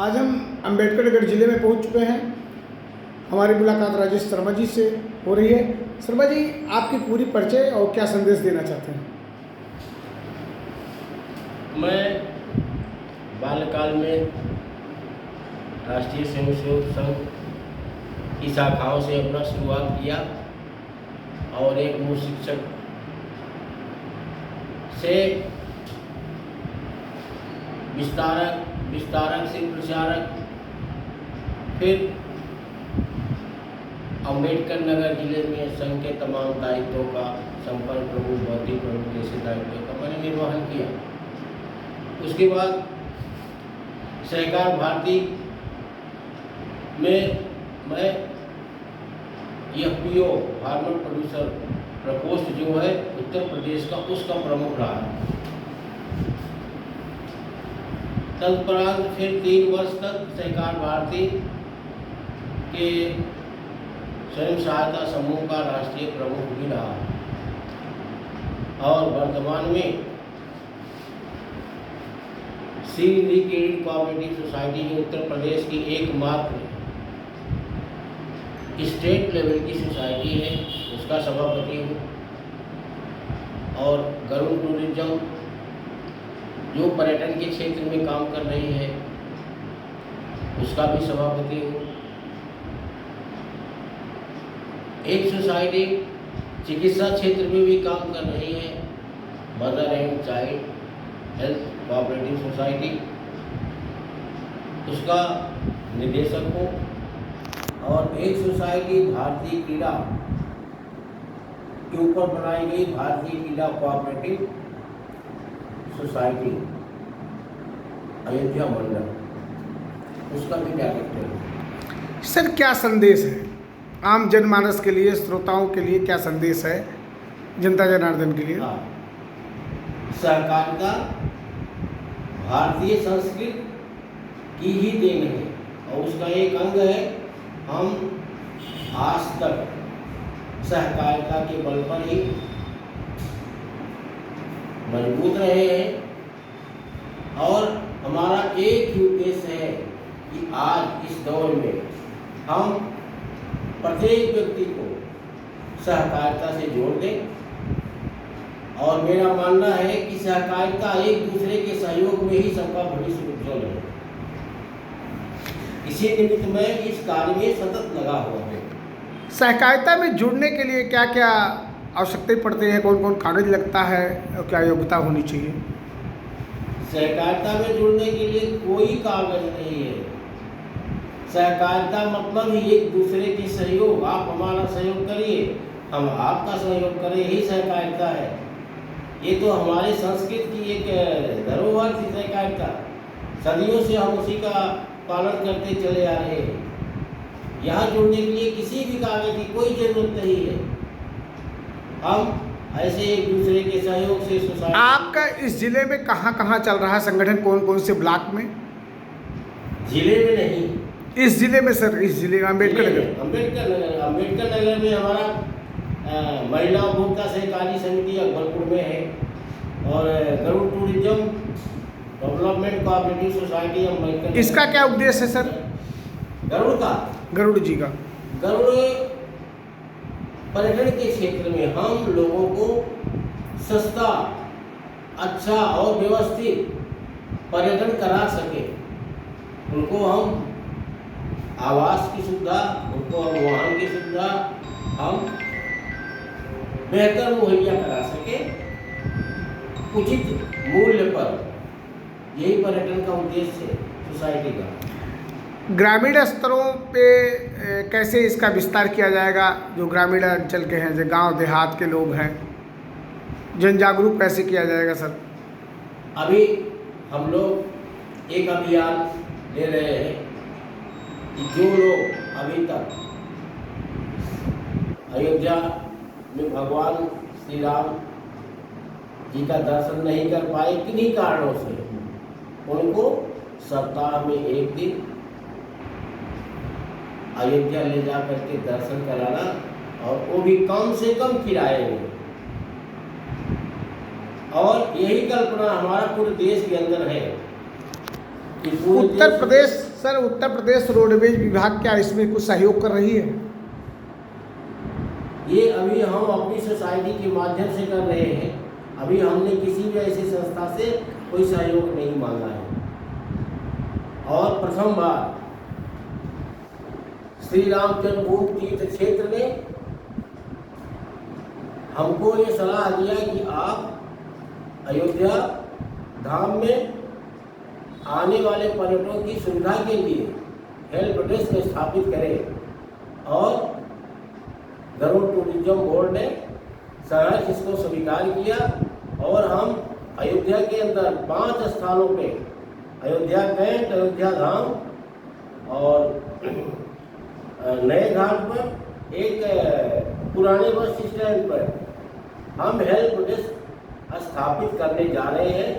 आज हम अम्बेडकर नगर जिले में पहुंच चुके हैं। हमारी मुलाकात राजेश शर्मा जी से हो रही है। शर्मा जी, आपकी पूरी परिचय और क्या संदेश देना चाहते हैं? मैं बाल्यकाल में राष्ट्रीय स्वयंसेवक संघ की शाखाओं से अपना शुरुआत किया और एक मूल शिक्षक से विस्तारक से प्रचारक, फिर अम्बेडकर नगर जिले में संघ के तमाम दायित्वों का संपर्क प्रमुख, भौतिक प्रमुख जैसे दायित्वों का मैंने निर्वहन किया। उसके बाद सहकार भारती में मैं FPO फार्मर प्रोड्यूसर प्रकोष्ठ जो है उत्तर प्रदेश का, उसका प्रमुख रहा। तत्परांत फिर 3 वर्ष तक सहकार भारती के स्वयं सहायता समूह का राष्ट्रीय प्रमुख भी रहा और वर्तमान में श्री क्रेडिट कोऑपरेटिव सोसाइटी जो उत्तर प्रदेश की एकमात्र स्टेट लेवल की सोसाइटी है, उसका सभापति हूँ। और गरुड़ टूरिज्म जो पर्यटन के क्षेत्र में काम कर रही है, उसका भी सभापति हूँ। एक सोसाइटी चिकित्सा क्षेत्र में भी काम कर रही है, mother and child health cooperative society, उसका निदेशक हूँ। और एक सोसाइटी भारतीय क्रीड़ा के ऊपर बनाई गई भारतीय क्रीड़ा कोऑपरेटिव सोसाइटी अयोध्या मंडल, उसका भी डायरेक्टर है। सर, क्या संदेश है आम जनमानस के लिए, श्रोताओं के लिए? क्या संदेश है जनता जनार्दन के लिए? सहकारिता भारतीय संस्कृति की ही देन है और उसका एक अंग है। हम आज तक सहकारिता के बल पर ही मजबूत रहे हैं और हमारा एक ही उद्देश्य है कि आज इस दौर में हम प्रत्येक व्यक्ति को सहकारिता से जोड़ दें। और मेरा मानना है कि सहकारिता एक दूसरे के सहयोग में ही सबका भविष्य उज्जवल है। इसी निमित्त मैं इस कार्य में सतत लगा हुआ हूँ। सहकारिता में जुड़ने के लिए क्या क्या आवश्यकताएं पड़ती हैं? कौन कौन कागज लगता है और क्या योग्यता होनी चाहिए? सहकारिता में जुड़ने के लिए कोई कागज नहीं है। सहकारिता मतलब ही एक दूसरे के सहयोग। आप हमारा सहयोग करिए, हम आपका सहयोग करें, यही सहकारिता है। ये तो हमारे संस्कृति की एक धरोहर थी सहकारिता। सदियों से हम उसी का पालन करते चले आ रहे हैं। यहाँ जुड़ने के लिए किसी भी कागज की कोई जरूरत नहीं है। हम ऐसे एक दूसरे के सहयोग से सोसाइटी। आपका इस जिले में कहाँ कहाँ चल रहा है संगठन? कौन कौन से ब्लॉक में? जिले में नहीं, इस जिले में सर, इस जिले में अम्बेडकर नगर। अम्बेडकर नगर में हमारा महिला उपभोक्ता सहकारी समिति अकबरपुर में है और Garud tourism development cooperative society Ambedkar. इसका क्या उद्देश्य है सर? गरुड़ जी का गरुड़ पर्यटन के क्षेत्र में हम लोगों को सस्ता, अच्छा और व्यवस्थित पर्यटन करा सके। उनको हम आवास की सुविधा, उनको हम वाहन की सुविधा हम बेहतर मुहैया करा सके उचित मूल्य पर। यही पर्यटन का उद्देश्य है सोसाइटी का। ग्रामीण स्तरों पे कैसे इसका विस्तार किया जाएगा? जो ग्रामीण अंचल के हैं, जो गांव देहात के लोग हैं, जन जागरूक कैसे किया जाएगा सर? अभी हम लोग एक अभियान ले रहे हैं कि जो लोग अभी तक अयोध्या में भगवान श्री राम जी का दर्शन नहीं कर पाए किन्हीं कारणों से, उनको सप्ताह में एक दिन अयोध्या ले जा करके दर्शन कराना, और वो भी कम से कम किराए में। और यही कल्पना हमारा पूरे देश के अंदर है कि उत्तर प्रदेश सर उत्तर प्रदेश रोडवेज विभाग क्या इसमें कुछ सहयोग कर रही है? ये अभी हम अपनी सोसाइटी के माध्यम से कर रहे हैं। अभी हमने किसी भी ऐसी संस्था से कोई सहयोग नहीं मांगा है। और प्रथम बार श्री राम जन्मभूमि तीर्थ क्षेत्र ने हमको ये सलाह दिया कि आप अयोध्या धाम में आने वाले पर्यटकों की सुविधा के लिए हेल्प डेस्क स्थापित करें और गरुड़ टूरिज्म बोर्ड ने सहर्ष इसको स्वीकार किया और हम अयोध्या के अंदर 5 स्थानों पे अयोध्या कैंट, अयोध्या धाम और नए घाट पर एक पुराने बस स्टैंड पर हम हेल्प डेस्क स्थापित करने जा रहे हैं।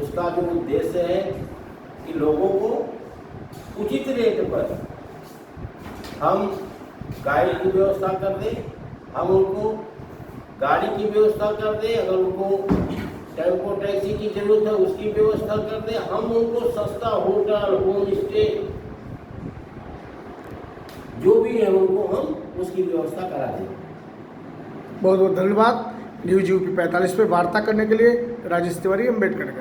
उसका जो उद्देश्य है कि लोगों को उचित रेट पर हम गाइड की व्यवस्था कर दें, हम उनको गाड़ी की व्यवस्था कर दें, अगर उनको टेम्पो टैक्सी की जरूरत है उसकी व्यवस्था कर दें, हम उनको सस्ता होटल, होम स्टे जो भी है उनको हम उसकी व्यवस्था करा दें। बहुत बहुत धन्यवाद। न्यूज यूपी 45 पे वार्ता करने के लिए राजेश तिवारी, अम्बेडकर नगर।